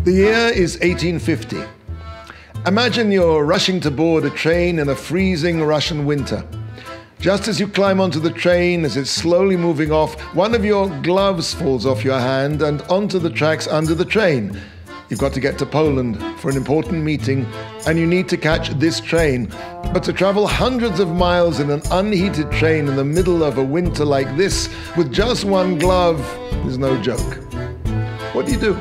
The year is 1850. Imagine you're rushing to board a train in a freezing Russian winter. Just as you climb onto the train, as it's slowly moving off, one of your gloves falls off your hand and onto the tracks under the train. You've got to get to Poland for an important meeting, and you need to catch this train. But to travel hundreds of miles in an unheated train in the middle of a winter like this, with just one glove, is no joke. What do?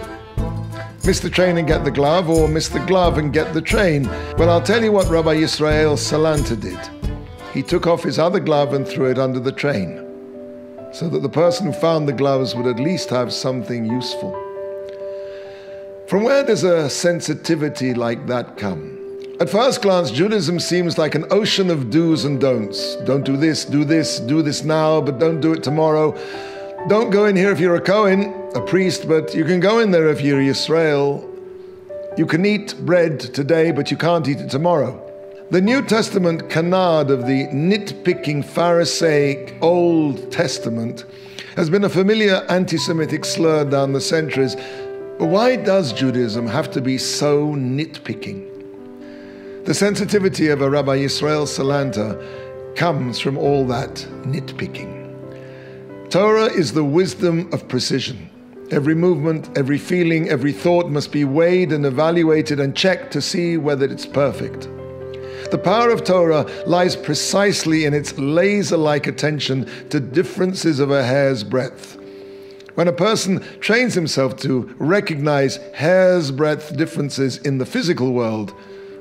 Miss the train and get the glove, or miss the glove and get the train? Well, I'll tell you what Rabbi Yisrael Salanter did. He took off his other glove and threw it under the train, so that the person who found the gloves would at least have something useful. From where does a sensitivity like that come? At first glance, Judaism seems like an ocean of do's and don'ts. Don't do this now, but don't do it tomorrow. Don't go in here if you're a Kohen, a priest, but you can go in there if you're Yisrael. You can eat bread today, but you can't eat it tomorrow. The New Testament canard of the nit-picking Pharisaic Old Testament has been a familiar anti-Semitic slur down the centuries. But why does Judaism have to be so nitpicking? The sensitivity of a Rabbi Yisrael Salanter comes from all that nitpicking. Torah is the wisdom of precision. Every movement, every feeling, every thought must be weighed and evaluated and checked to see whether it's perfect. The power of Torah lies precisely in its laser-like attention to differences of a hair's breadth. When a person trains himself to recognize hair's breadth differences in the physical world,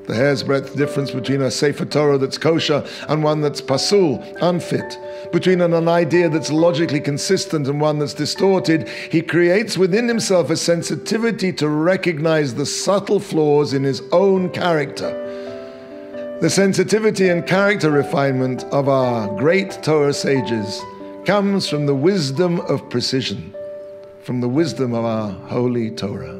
the hair's breadth difference between a Sefer Torah that's kosher and one that's pasul, unfit, between an idea that's logically consistent and one that's distorted, he creates within himself a sensitivity to recognize the subtle flaws in his own character. The sensitivity and character refinement of our great Torah sages comes from the wisdom of precision, from the wisdom of our holy Torah.